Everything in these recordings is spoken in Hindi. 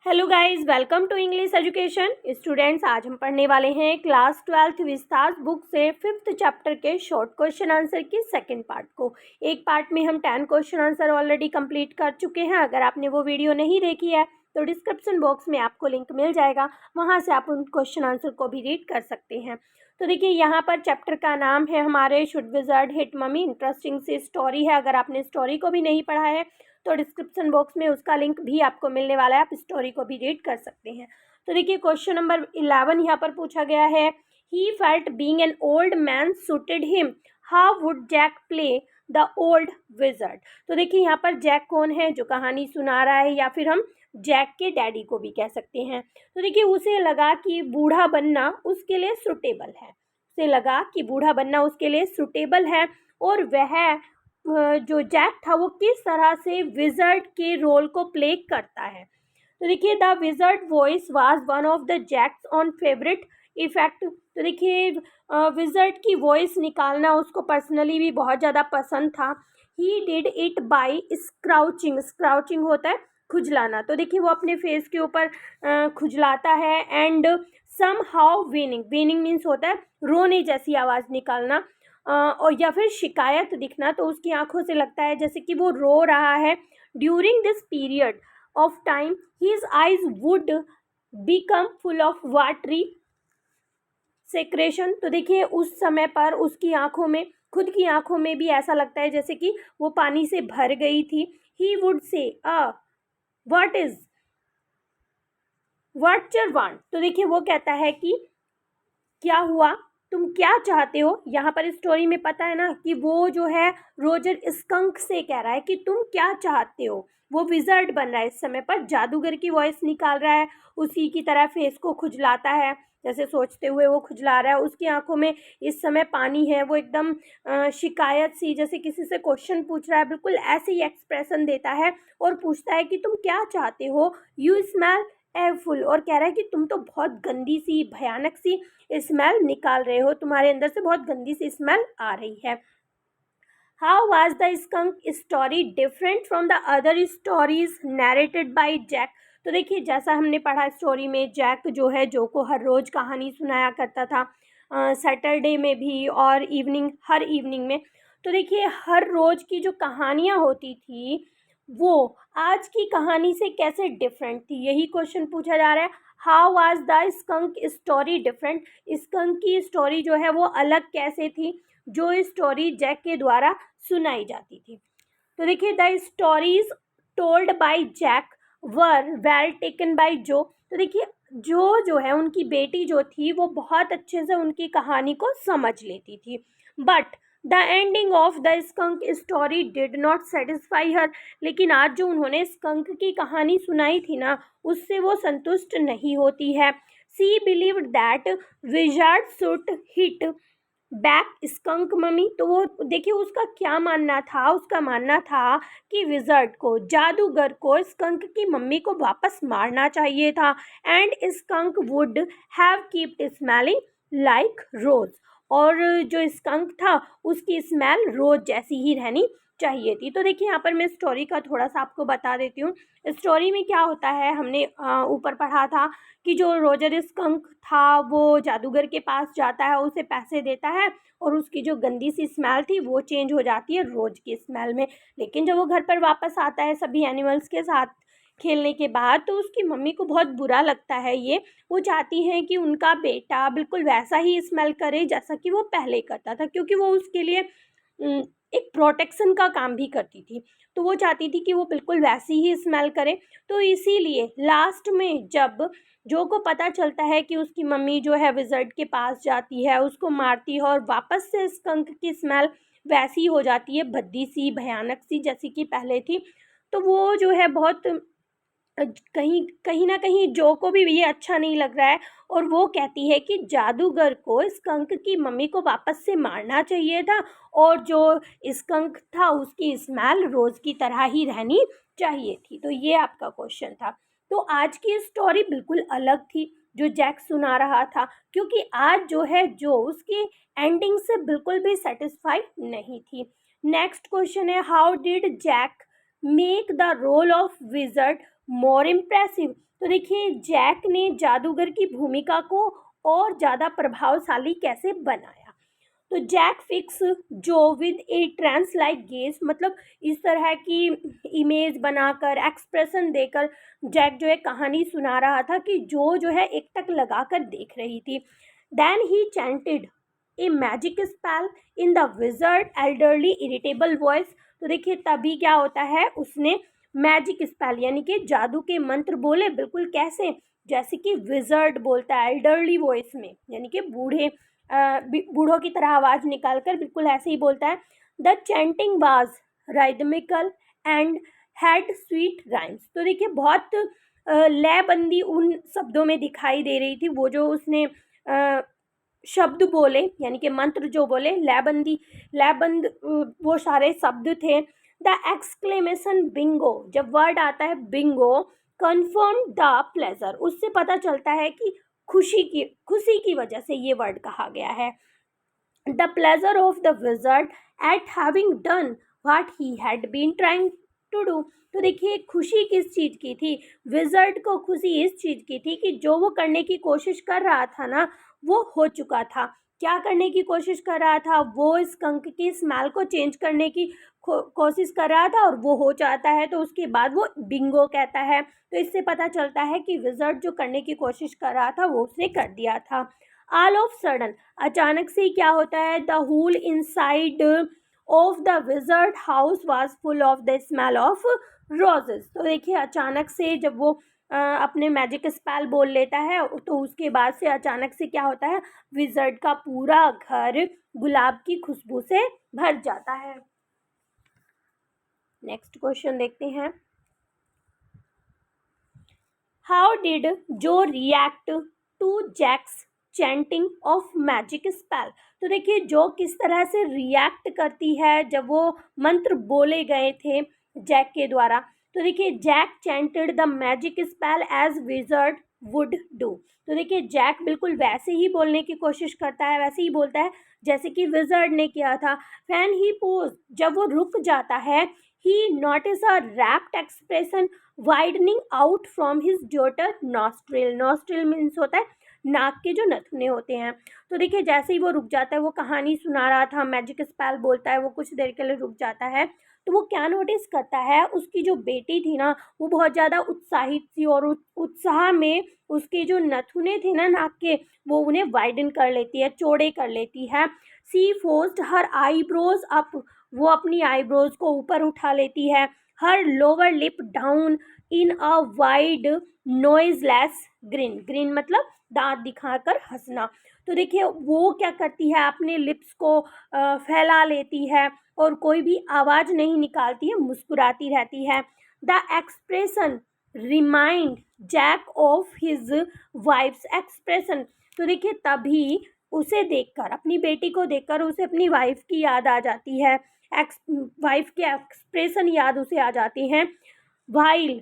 Hello guys, welcome to English education. Students, आज हम पढ़ने वाले हैं क्लास 12th विस्तार बुक से 5th चैप्टर के शॉर्ट क्वेश्चन आंसर की सेकंड पार्ट को। एक पार्ट में हम 10 क्वेश्चन आंसर ऑलरेडी कंप्लीट कर चुके हैं। अगर आपने वो वीडियो नहीं देखी है तो डिस्क्रिप्शन बॉक्स में आपको लिंक मिल जाएगा, वहाँ से आप उन क्वेश्चन आंसर को भी रीड कर सकते हैं। तो देखिए, यहाँ पर चैप्टर का नाम है हमारे should wizard hit mummy. Interesting सी स्टोरी है। अगर आपने स्टोरी को भी नहीं पढ़ा है तो डिस्क्रिप्शन बॉक्स में उसका लिंक भी आपको मिलने वाला है, आप स्टोरी को भी रीड कर सकते हैं। तो देखिए, क्वेश्चन नंबर 11 यहाँ पर पूछा गया है, he felt being an old man suited him, how would Jack play the old wizard. तो देखिए, यहाँ पर जैक कौन है जो कहानी सुना रहा है, या फिर हम जैक के डैडी को भी कह सकते हैं। तो देखिए, उसे लगा कि बूढ़ा बनना उसके लिए सुटेबल है। उसे लगा कि बूढ़ा बनना उसके लिए सुटेबल है, और वह जो जैक था वो किस तरह से विज़र्ड के रोल को प्ले करता है। तो देखिए, the wizard voice was one of the Jack's own favourite effect. तो देखिए, विज़र्ड की वॉइस निकालना उसको पर्सनली भी बहुत ज़्यादा पसंद था। He did it by scrooching. Scrooching होता है खुजलाना। तो देखिए, वो अपने फेस के ऊपर खुजलाता है। And somehow whining. Whining means होता है रोने जैसी आवाज़ निकालना, और या फिर शिकायत दिखना। तो उसकी आंखों से लगता है जैसे कि वो रो रहा है। During this period of time his eyes would become full of watery secretion. तो देखिए, उस समय पर उसकी आंखों में, खुद की आंखों में भी ऐसा लगता है जैसे कि वो पानी से भर गई थी। He would say what is what your want. तो देखिए, वो कहता है कि क्या हुआ, तुम क्या चाहते हो। यहाँ पर स्टोरी में पता है ना कि वो जो है रोजर स्कंक से कह रहा है कि तुम क्या चाहते हो। वो विज़र्ड बन रहा है इस समय पर, जादूगर की वॉइस निकाल रहा है, उसी की तरह फेस को खुजलाता है, जैसे सोचते हुए वो खुजला रहा है। उसकी आंखों में इस समय पानी है। वो एकदम शिकायत सी, जैसे किसी से क्वेश्चन पूछ रहा है, बिल्कुल ऐसे ही एक्सप्रेशन देता है और पूछता है कि तुम क्या चाहते हो। You smell awful. और कह रहा है कि तुम तो बहुत गंदी सी, भयानक सी स्मेल निकाल रहे हो, तुम्हारे अंदर से बहुत गंदी सी स्मेल आ रही है। How was the skunk story different from the other stories narrated by Jack. तो देखिए, जैसा हमने पढ़ा स्टोरी में, जैक जो है जो को हर रोज कहानी सुनाया करता था, सैटरडे में भी और हर इवनिंग में। तो देखिए, हर रोज की जो कहानियाँ होती थी वो आज की कहानी से कैसे डिफरेंट थी, यही क्वेश्चन पूछा जा रहा है। How was the skunk story different. Skunk की स्टोरी जो है वो अलग कैसे थी जो स्टोरी जैक के द्वारा सुनाई जाती थी। तो देखिए, the stories told by Jack were well taken by Jo. तो देखिए, जो है उनकी बेटी जो थी वो बहुत अच्छे से उनकी कहानी को समझ लेती थी। But the ending of the skunk story did not satisfy her. लेकिन आज जो उन्होंने स्कंक की कहानी सुनाई थी ना, उससे वो संतुष्ट नहीं होती है। She believed that wizard should hit back skunk mommy. तो वो देखिए, उसका क्या मानना था, उसका मानना था कि विज़र्ड को, जादूगर को स्कंक की मम्मी को वापस मारना चाहिए था। And skunk would have kept smelling like rose. और जो स्कंक था उसकी स्मेल रोज जैसी ही रहनी चाहिए थी। तो देखिए, यहाँ पर मैं स्टोरी का थोड़ा सा आपको बता देती हूँ। स्टोरी में क्या होता है, हमने ऊपर पढ़ा था कि जो रोजर स्कंक था वो जादूगर के पास जाता है, उसे पैसे देता है, और उसकी जो गंदी सी स्मेल थी वो चेंज हो जाती है रोज की स्मेल में। लेकिन जब वो घर पर वापस आता है सभी एनिमल्स के साथ खेलने के बाद, तो उसकी मम्मी को बहुत बुरा लगता है ये। वो चाहती हैं कि उनका बेटा बिल्कुल वैसा ही स्मेल करे जैसा कि वो पहले करता था, क्योंकि वो उसके लिए एक प्रोटेक्शन का काम भी करती थी। तो वो चाहती थी कि वो बिल्कुल वैसी ही स्मेल करे। तो इसीलिए लास्ट में जब जो को पता चलता है कि उसकी मम्मी जो है विज़र्ड के पास जाती है, उसको मारती है, और वापस से स्कंक की स्मेल वैसी हो जाती है, भद्दी सी, भयानक सी, जैसी कि पहले थी। तो वो जो है बहुत कहीं कहीं ना कहीं जो को भी ये अच्छा नहीं लग रहा है, और वो कहती है कि जादूगर को स्कंक की मम्मी को वापस से मारना चाहिए था, और जो स्कंक था उसकी स्मेल रोज की तरह ही रहनी चाहिए थी। तो ये आपका क्वेश्चन था। तो आज की स्टोरी बिल्कुल अलग थी जो जैक सुना रहा था, क्योंकि आज जो है जो उसकी एंडिंग से बिल्कुल भी सेटिस्फाइड नहीं थी। नेक्स्ट क्वेश्चन है, how did Jack make the role of wizard more impressive. तो देखिए जैक ने जादूगर की भूमिका को और ज़्यादा प्रभावशाली कैसे बनाया। तो Jack fix Jo with a trance like gaze, मतलब इस तरह की इमेज बनाकर एक्सप्रेशन देकर जैक जो है कहानी सुना रहा था कि जो है एक टक लगाकर देख रही थी। Then he chanted a magic spell in the wizard elderly irritable voice. तो देखिए तभी क्या होता है, उसने मैजिक स्पेल यानी कि जादू के मंत्र बोले, बिल्कुल कैसे, जैसे कि विजर्ड बोलता है एल्डरली वॉइस में, यानी कि बूढ़ों की तरह आवाज़ निकालकर बिल्कुल ऐसे ही बोलता है। The chanting was rhythmical and had sweet rhymes. तो देखिए बहुत लयबंदी उन शब्दों में दिखाई दे रही थी, वो जो उसने शब्द बोले यानी कि मंत्र जो बोले, लयबंद वो सारे शब्द थे। द एक्सक्लेमेशन बिंगो, जब वर्ड आता है बिंगो, कन्फर्म द प्लेजर, उससे पता चलता है कि खुशी की वजह से ये वर्ड कहा गया है। The pleasure of the wizard at having done what he had been trying to do. तो देखिए खुशी किस चीज़ की थी, विजर्ड को खुशी इस चीज़ की थी कि जो वो करने की कोशिश कर रहा था ना, वो हो चुका था। क्या करने की कोशिश कर रहा था, वो स्कंक की स्मेल को चेंज करने की कोशिश कर रहा था और वो हो जाता है, तो उसके बाद वो बिंगो कहता है। तो इससे पता चलता है कि विजर्ड जो करने की कोशिश कर रहा था वो उसने कर दिया था। ऑल ऑफ सडन, अचानक से क्या होता है, the whole inside of the wizard house was full of the smell of roses. तो देखिए अचानक से जब वो अपने मैजिक स्पेल बोल लेता है तो उसके बाद से अचानक से क्या होता है, विजर्ड का पूरा घर गुलाब की खुशबू से भर जाता है। नेक्स्ट क्वेश्चन देखते हैं। How did Jo react to Jack's chanting of magic spell. तो देखिए जो किस तरह से रिएक्ट करती है जब वो मंत्र बोले गए थे जैक के द्वारा। तो देखिए Jack chanted the magic spell as wizard would do. तो देखिए जैक बिल्कुल वैसे ही बोलने की कोशिश करता है, वैसे ही बोलता है जैसे कि विजर्ड ने किया था। व्हेन ही पोज, जब वो रुक जाता है, he notice a rapt expression widening out from his daughter nostril. Nostril means होता है नाक के जो नथुने होते हैं। तो देखिए जैसे ही वो रुक जाता है, वो कहानी सुना रहा था, मैजिक स्पेल बोलता है, वो कुछ देर के लिए रुक जाता है, तो वो क्या नोटिस करता है, उसकी जो बेटी थी ना वो बहुत ज़्यादा उत्साहित थी और उत्साह में उसके जो नथुने थे ना नाक के, वो उन्हें वाइडन कर लेती है, चौड़े कर लेती है। She forced her eyebrows up, वो अपनी आईब्रोज को ऊपर उठा लेती है। Her lower lip down in a wide noiseless grin. Grin मतलब दांत दिखाकर हंसना। तो देखिए वो क्या करती है, अपने लिप्स को फैला लेती है और कोई भी आवाज़ नहीं निकालती है, मुस्कुराती रहती है। The expression remind Jack of his wife's expression. तो देखिए तभी उसे देखकर, अपनी बेटी को देखकर उसे अपनी वाइफ की याद आ जाती है, वाइफ के एक्सप्रेशन याद उसे आ जाते हैं। While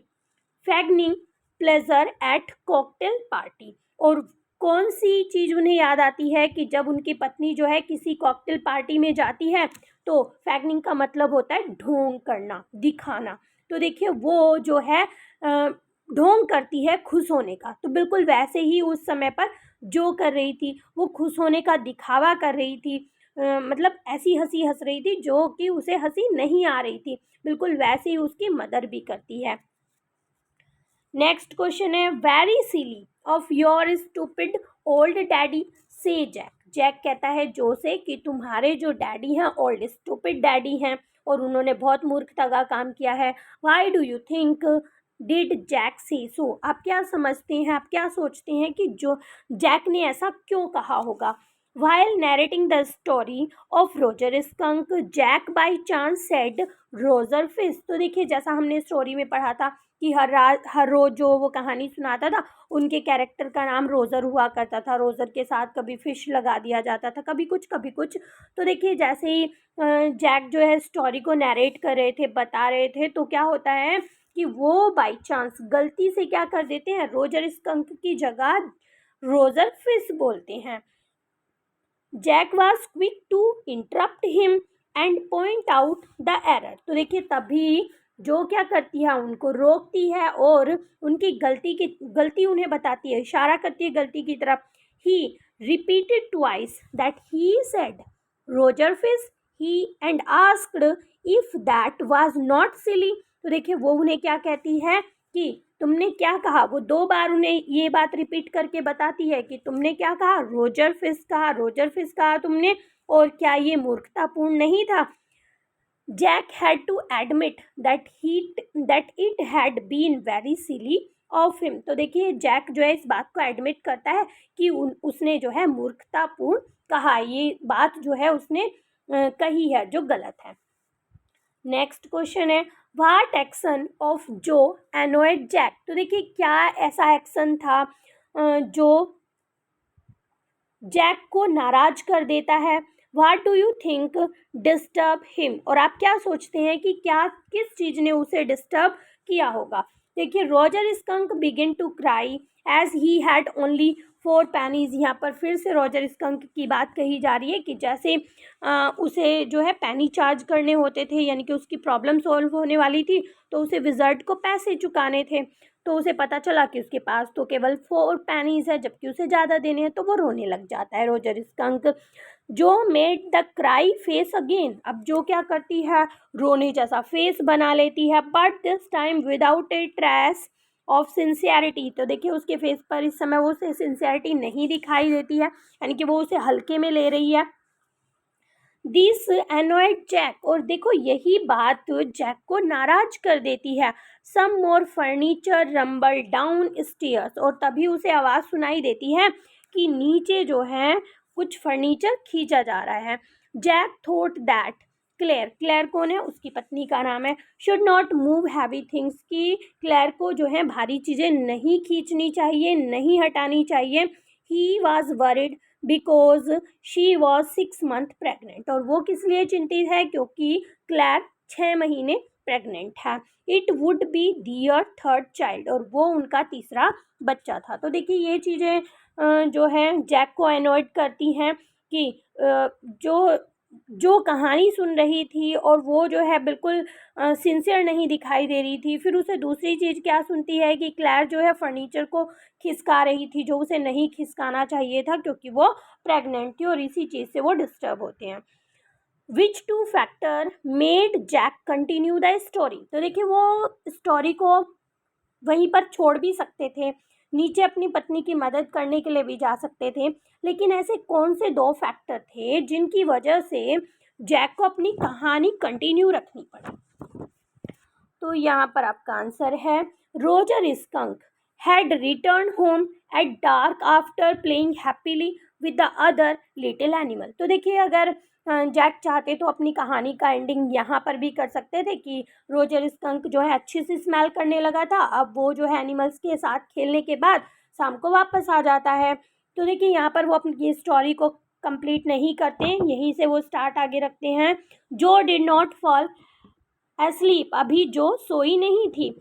feigning pleasure at cocktail party, और कौन सी चीज़ उन्हें याद आती है कि जब उनकी पत्नी जो है किसी कॉकटेल पार्टी में जाती है, तो फैगनिंग का मतलब होता है ढोंग करना, दिखाना। तो देखिए वो जो है ढोंग करती है खुश होने का, तो बिल्कुल वैसे ही उस समय पर जो कर रही थी, वो खुश होने का दिखावा कर रही थी, मतलब ऐसी हंसी हंस रही थी जो कि उसे हंसी नहीं आ रही थी, बिल्कुल वैसे ही उसकी मदर भी करती है। नेक्स्ट क्वेश्चन है, very silly of your stupid old daddy से जैक। जैक कहता है जो से कि तुम्हारे जो डैडी हैं ओल्ड स्टूपिड डैडी हैं और उन्होंने बहुत मूर्खता का काम किया है। Why do you think did Jack say so. आप क्या समझते हैं, आप क्या सोचते हैं कि जो जैक ने ऐसा क्यों कहा होगा। While narrating the story of Roger Skunk, Jack by chance said Roger Fish। तो देखिए जैसा हमने स्टोरी में पढ़ा था कि हर रोज जो वो कहानी सुनाता था उनके कैरेक्टर का नाम रोजर हुआ करता था। रोजर के साथ कभी फिश लगा दिया जाता था, कभी कुछ कभी कुछ। तो देखिए जैसे ही जैक जो है स्टोरी को नरेट कर रहे थे, बता रहे थे, तो क्या होता है कि वो बाई चांस गलती से क्या कर देते हैं, रोजर स्कंक की जगह रोजर फिश बोलते हैं। Jack was quick to interrupt him and point out the error. तो देखिए तभी जो क्या करती है, उनको रोकती है और उनकी गलती उन्हें बताती है, इशारा करती है गलती की तरफ। He repeated twice that he said Roger fish he and asked if that was not silly. तो देखिए वो उन्हें क्या कहती है कि तुमने क्या कहा। वो 2 बार उन्हें ये बात रिपीट करके बताती है कि तुमने क्या कहा, रोजर फिश कहा, रोजर फिश कहा तुमने, और क्या ये मूर्खतापूर्ण नहीं था। Jack had to admit that it had been very silly of him. तो देखिए जैक जो है इस बात को एडमिट करता है कि उसने जो है मूर्खतापूर्ण कहा, ये बात जो है उसने कही है जो गलत है। नेक्स्ट क्वेश्चन है व्हाट एक्शन ऑफ जो एनोयड जैक। तो देखिए क्या ऐसा एक्शन था जो जैक को नाराज कर देता है। What do you think disturb him. और आप क्या सोचते हैं कि क्या किस चीज ने उसे डिस्टर्ब किया होगा। देखिए Roger Skunk begin to cry as he had only 4 pennies. यहाँ पर फिर से रोजर स्कंक की बात कही जा रही है कि जैसे उसे जो है पेनी चार्ज करने होते थे, यानी कि उसकी प्रॉब्लम सॉल्व होने वाली थी, तो उसे विजर्ड को पैसे चुकाने थे। तो उसे पता चला कि उसके पास तो केवल 4 पेनीज है, जबकि उसे ज़्यादा देने हैं, तो वो रोने लग जाता है रोजर स्कंक। जो made the cry face again. अब जो क्या करती है, रोने जैसा फेस बना लेती है, but this time without A trace of sincerity. तो देखिए उसके फेस पर इस समय वो सिंसियरिटी नहीं दिखाई देती है, यानी कि वो उसे हल्के में ले रही है। This annoyed Jack. और देखो यही बात जैक को नाराज कर देती है। सम मोर फर्नीचर रंबल डाउन स्टेयर्स। और तभी उसे आवाज़ सुनाई देती है कि नीचे जो है कुछ फर्नीचर खींचा जा रहा है। जैक थॉट दैट क्लेयर कौन है, उसकी पत्नी का नाम है, should not move heavy things. की क्लेयर को जो है भारी चीज़ें नहीं खींचनी चाहिए, नहीं हटानी चाहिए। He was worried because she was 6 month pregnant. और वो किस लिए चिंतित है, क्योंकि क्लैर 6 महीने प्रेग्नेंट है। It would be their 3rd child. और वो उनका तीसरा बच्चा था। तो देखिए ये चीज़ें जो है जैक को अनॉयड करती हैं कि जो जो कहानी सुन रही थी और वो जो है बिल्कुल सिंसियर नहीं दिखाई दे रही थी। फिर उसे दूसरी चीज़ क्या सुनती है कि क्लैर जो है फर्नीचर को खिसका रही थी, जो उसे नहीं खिसकाना चाहिए था, क्योंकि वो प्रेग्नेंट थी, और इसी चीज़ से वो डिस्टर्ब होते हैं। Which 2 factor made Jack continue the story. तो देखिए वो स्टोरी को वहीं पर छोड़ भी सकते थे, नीचे अपनी पत्नी की मदद करने के लिए भी जा सकते थे, लेकिन ऐसे कौन से 2 फैक्टर थे जिनकी वजह से जैक को अपनी कहानी कंटिन्यू रखनी पड़ी। तो यहाँ पर आपका आंसर है Roger skunk had return home at dark after playing happily with the other little animal. तो देखिए अगर जैक चाहते तो अपनी कहानी का एंडिंग यहाँ पर भी कर सकते थे कि रोजर स्कंक जो है अच्छी सी स्मेल करने लगा था, अब वो जो है एनिमल्स के साथ खेलने के बाद शाम को वापस आ जाता है। तो देखिए यहाँ पर वो अपनी स्टोरी को कंप्लीट नहीं करते, यहीं से वो स्टार्ट आगे रखते हैं। जो डिड नॉट फॉल एस्लीप। अभी जो सोई नहीं थी।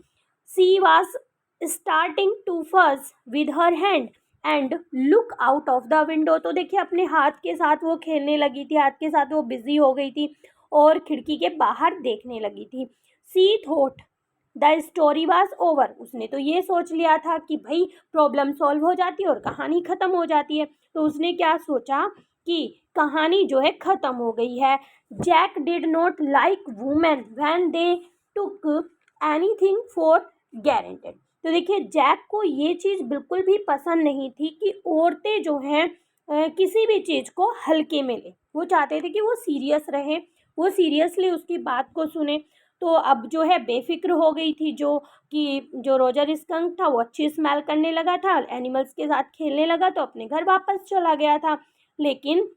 She was starting to fuzz with her hand and look out of the window. तो देखिए अपने हाथ के साथ वो खेलने लगी थी, हाथ के साथ वो बिजी हो गई थी और खिड़की के बाहर देखने लगी थी। She thought the story was over. उसने तो ये सोच लिया था कि भाई प्रॉब्लम सॉल्व हो जाती है और कहानी ख़त्म हो जाती है। तो उसने क्या सोचा कि कहानी जो है ख़त्म हो गई है। Jack did not like women when they took anything for granted. तो देखिए जैक को ये चीज़ बिल्कुल भी पसंद नहीं थी कि औरतें जो हैं किसी भी चीज़ को हल्के में ले। वो चाहते थे कि वो सीरियस रहे, वो सीरियसली उसकी बात को सुने। तो अब जो है बेफिक्र हो गई थी, जो रोजर स्कंक था वो अच्छी स्मेल करने लगा था, एनिमल्स के साथ खेलने लगा, तो अपने घर वापस चला गया था। लेकिन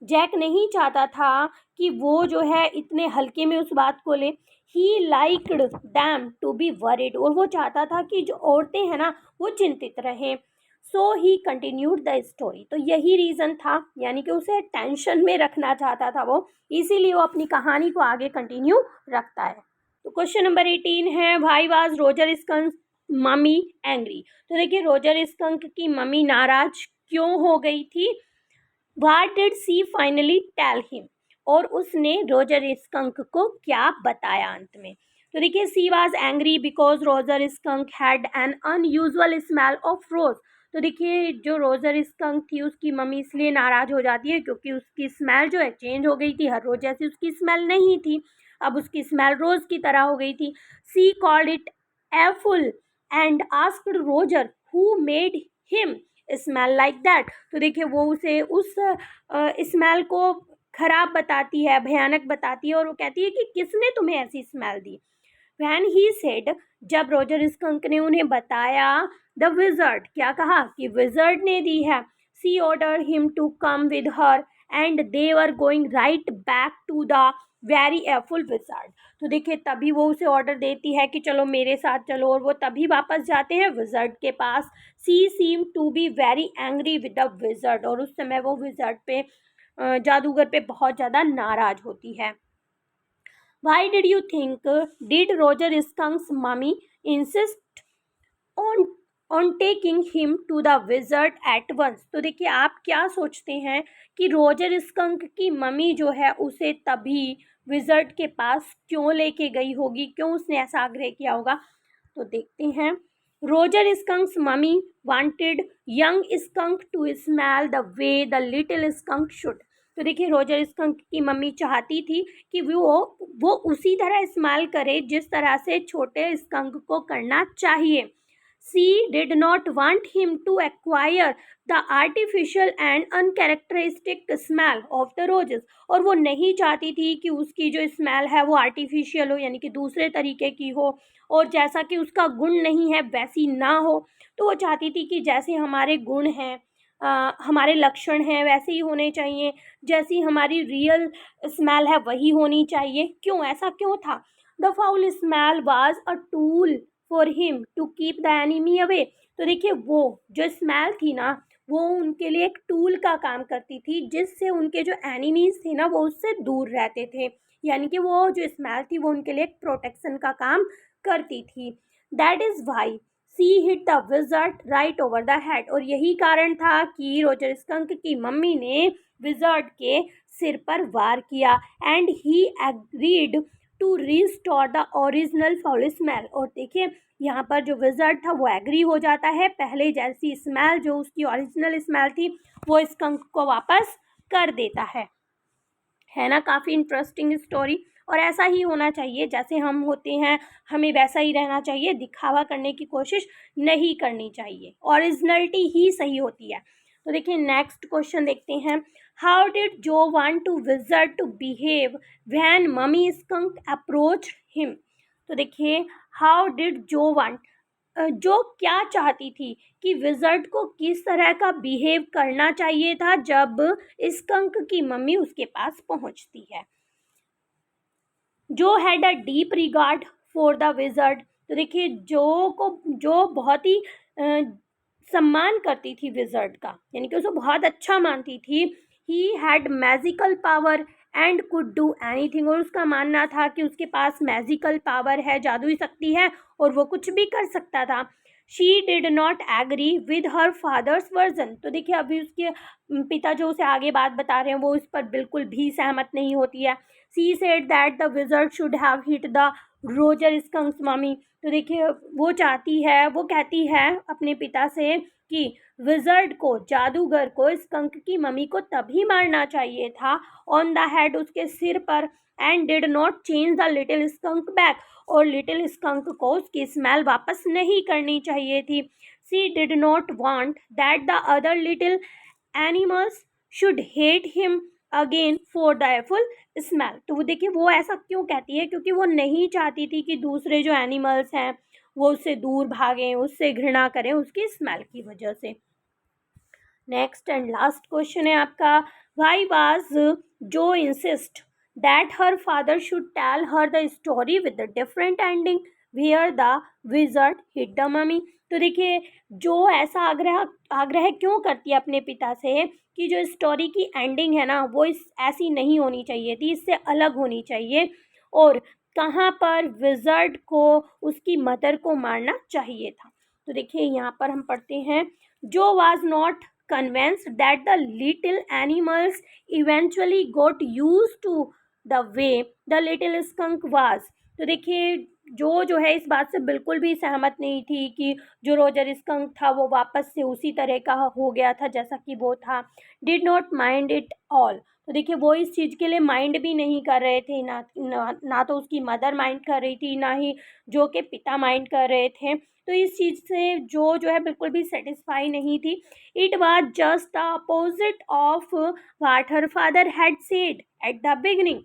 जैक नहीं चाहता था कि वो जो है इतने हल्के में उस बात को ले। He liked them to be worried. और वो चाहता था कि जो औरतें हैं ना वो चिंतित रहें। सो ही कंटिन्यूड द स्टोरी। तो यही रीज़न था, यानी कि उसे टेंशन में रखना चाहता था वो, इसीलिए वो अपनी कहानी को आगे कंटिन्यू रखता है। तो क्वेश्चन नंबर 18 है why was Roger skunk mummy angry. तो देखिए रोजर स्कंक की मम्मी नाराज क्यों हो गई थी। What did she finally tell him? और उसने रोजर स्कंक को क्या बताया अंत में। तो देखिए she was angry because Roger skunk had an unusual smell of rose. तो देखिए जो रोजर स्कंक थी उसकी मम्मी इसलिए नाराज हो जाती है क्योंकि उसकी स्मेल जो है चेंज हो गई थी, हर रोज जैसी उसकी स्मेल नहीं थी, अब उसकी स्मेल रोज की तरह हो गई थी। She called it awful and asked Roger who made him smell like that. तो देखिए वो उसे उस स्मेल को खराब बताती है, भयानक बताती है, और वो कहती है कि किसने तुम्हें ऐसी smell the. When he said, जब रोजर स्कंक ने उन्हें बताया, द विजर्ड, क्या कहा कि विजर्ड ने दी है। सी ordered him to come with her and they were going right back to the very awful wizard। तो देखिए तभी वो उसे ऑर्डर देती है कि चलो मेरे साथ चलो, और वो तभी वापस जाते हैं विजर्ड के पास। सी seemed to be very angry with the wizard, और उस समय वो विजर्ड पे जादूगर पे बहुत ज़्यादा नाराज होती है। Why did you think did Roger Skunk's mummy insist on taking him to the wizard at once? तो देखिए आप क्या सोचते हैं कि रोजर स्कंक की मम्मी जो है उसे तभी विजर्ड के पास क्यों लेके गई होगी, क्यों उसने ऐसा आग्रह किया होगा? तो देखते हैं। Roger skunk's mommy wanted young skunk to smell the way the little skunk should. तो देखिए रोजर स्कंक की मम्मी चाहती थी कि वो उसी तरह स्मेल करे जिस तरह से छोटे स्कंक को करना चाहिए। She did not want him to acquire the artificial and uncharacteristic smell of the roses। और वो नहीं चाहती थी कि उसकी जो स्मेल है वो आर्टिफिशियल हो, यानी कि दूसरे तरीके की हो, और जैसा कि उसका गुण नहीं है वैसी ना हो। तो वो चाहती थी कि जैसे हमारे गुण हैं, हमारे लक्षण हैं वैसे ही होने चाहिए, जैसी हमारी रियल स्मेल है वही होनी चाहिए। क्यों, ऐसा क्यों था? The foul smell was a tool for him to keep the enemy away. तो देखिए वो जो स्मेल थी ना वो उनके लिए एक टूल का काम करती थी, जिससे उनके जो एनिमीज थे ना वो उससे दूर रहते थे, यानी कि वो जो स्मेल थी वो उनके लिए एक प्रोटेक्शन का काम करती थी। That is why she hit the wizard right over the head. और यही कारण था कि रोजर स्कंक की मम्मी ने विजर्ड के सिर पर वार किया। And he agreed to restore the original foul smell. और देखिए यहाँ पर जो विजर्ड था वो एग्री हो जाता है, पहले जैसी स्मेल जो उसकी ओरिजिनल स्मेल थी वो स्कंक को वापस कर देता है ना। काफ़ी इंटरेस्टिंग स्टोरी, और ऐसा ही होना चाहिए, जैसे हम होते हैं हमें वैसा ही रहना चाहिए, दिखावा करने की कोशिश नहीं करनी चाहिए, ओरिजिनलिटी ही सही होती है। तो देखिए नेक्स्ट क्वेश्चन देखते हैं। How did Jo want to wizard to behave when Mummy Skunk approach him. तो देखिए हाउ डिड जो वांट, जो क्या चाहती थी कि विजर्ड को किस तरह का बिहेव करना चाहिए था जब स्कंक की मम्मी उसके पास पहुंचती है। जो had a deep regard for the wizard. तो देखिए जो बहुत ही सम्मान करती थी विजर्ड का, यानी कि उसे बहुत अच्छा मानती थी। He had magical power and could do anything. और उसका मानना था कि उसके पास मैजिकल पावर है, जादुई शक्ति है, और वो कुछ भी कर सकता था। She did not agree with her father's version. तो देखिए अभी उसके पिता जो उसे आगे बात बता रहे हैं वो इस पर बिल्कुल भी सहमत नहीं होती है। She said that the wizard should have hit the Roger skunk's mommy. तो देखिए वो कहती है अपने पिता से कि विजर्ड को, जादूगर को स्कंक की मम्मी को तभी मारना चाहिए था, ऑन द हेड, उसके सिर पर, and did not change the little skunk back. और लिटिल स्कंक को उसकी स्मेल वापस नहीं करनी चाहिए थी। She did not want that the other little animals should hate him again for the full smell. तो वो देखिए वो ऐसा क्यों कहती है, क्योंकि वो नहीं चाहती थी कि दूसरे जो एनिमल्स हैं वो उससे दूर भागें, उससे घृणा करें उसकी स्मेल की वजह से। नेक्स्ट एंड लास्ट क्वेश्चन है आपका। Why was Jo insist that her father should tell her the story with the different ending where the wizard hit the mummy. तो देखिए जो ऐसा आग्रह क्यों करती है अपने पिता से कि जो स्टोरी की एंडिंग है ना वो ऐसी नहीं होनी चाहिए थी, इससे अलग होनी चाहिए, और कहाँ पर विजर्ड को उसकी मदर को मारना चाहिए था। तो देखिए यहाँ पर हम पढ़ते हैं। जो was not convinced that the little animals eventually got used to the way the little skunk was। तो देखिए जो है इस बात से बिल्कुल भी सहमत नहीं थी कि जो रोजर स्कंक था वो वापस से उसी तरह का हो गया था जैसा कि वो था। Did not mind it all. तो देखिए वो इस चीज़ के लिए माइंड भी नहीं कर रहे थे, ना तो उसकी मदर माइंड कर रही थी, ना ही जो के पिता माइंड कर रहे थे। तो इस चीज़ से जो है बिल्कुल भी सेटिस्फाई नहीं थी। It was just the opposite of what her father had said at the beginning.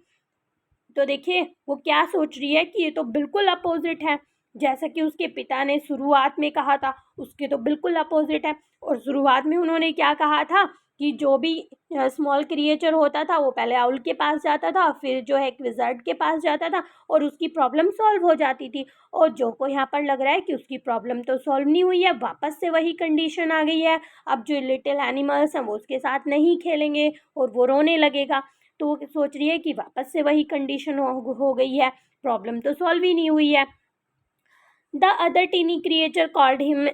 तो देखिए वो क्या सोच रही है कि ये तो बिल्कुल अपोजिट है, जैसा कि उसके पिता ने शुरुआत में कहा था उसके तो बिल्कुल अपोजिट है। और शुरुआत में उन्होंने क्या कहा था कि जो भी स्मॉल क्रिएचर होता था वो पहले आउल के पास जाता था, फिर जो है एक विज़र्ड के पास जाता था और उसकी प्रॉब्लम सॉल्व हो जाती थी। और जो को यहाँ पर लग रहा है कि उसकी प्रॉब्लम तो सॉल्व नहीं हुई है, वापस से वही कंडीशन आ गई है। अब जो लिटिल एनिमल्स हैं वो उसके साथ नहीं खेलेंगे और वो रोने लगेगा। तो वो सोच रही है कि वापस से वही कंडीशन हो गई है, प्रॉब्लम तो सॉल्व ही नहीं हुई है। The other tiny creature called him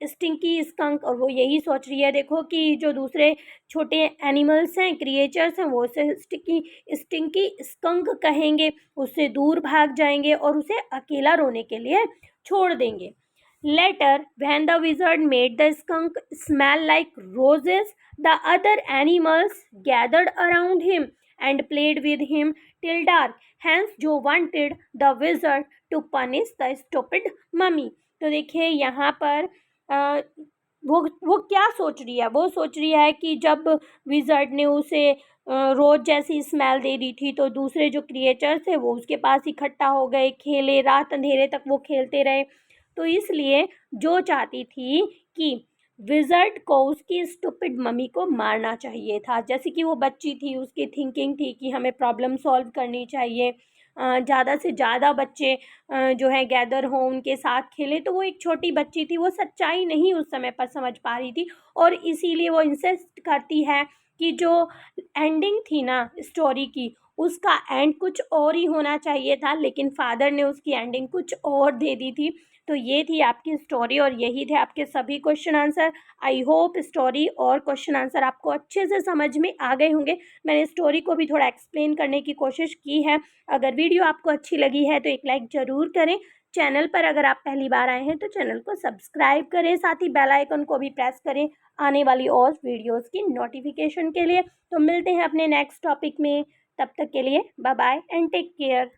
Stinky Skunk. और वो यही सोच रही है देखो कि जो दूसरे छोटे एनिमल्स हैं, क्रिएचर्स हैं, वो उसे स्टिंकी स्कंक कहेंगे, उससे दूर भाग जाएंगे और उसे अकेला रोने के लिए छोड़ देंगे। Later, when the wizard made the skunk smell like roses, the other animals gathered around him and played with him till dark. Hence, Joe wanted the wizard to punish the stupid mummy. तो देखिए यहाँ पर आ, वो क्या सोच रही है, वो सोच रही है कि जब विजर्ड ने उसे रोज जैसी स्मेल दे दी थी तो दूसरे जो क्रिएचर थे वो उसके पास इकट्ठा हो गए, खेले, रात अंधेरे तक वो खेलते रहे। तो इसलिए जो चाहती थी कि विजर्ड को उसकी स्टूपिड मम्मी को मारना चाहिए था। जैसे कि वो बच्ची थी, उसकी थिंकिंग थी कि हमें प्रॉब्लम सॉल्व करनी चाहिए, ज़्यादा से ज़्यादा बच्चे जो है गैदर हों, उनके साथ खेले। तो वो एक छोटी बच्ची थी, वो सच्चाई नहीं उस समय पर समझ पा रही थी और इसीलिए वो इंसिस्ट करती है कि जो एंडिंग थी ना स्टोरी की, उसका एंड कुछ और ही होना चाहिए था, लेकिन फादर ने उसकी एंडिंग कुछ और दे दी थी। तो ये थी आपकी स्टोरी और यही थे आपके सभी question answer. I hope story और क्वेश्चन आंसर आपको अच्छे से समझ में आ गए होंगे। मैंने स्टोरी को भी थोड़ा एक्सप्लेन करने की कोशिश की है। अगर वीडियो आपको अच्छी लगी है तो एक लाइक ज़रूर करें। चैनल पर अगर आप पहली बार आए हैं तो चैनल को सब्सक्राइब करें, साथ ही बेल आइकन को भी प्रेस करें आने वाली और वीडियोज़ की नोटिफिकेशन के लिए। तो मिलते हैं अपने नेक्स्ट टॉपिक में, तब तक के लिए bye bye and take care.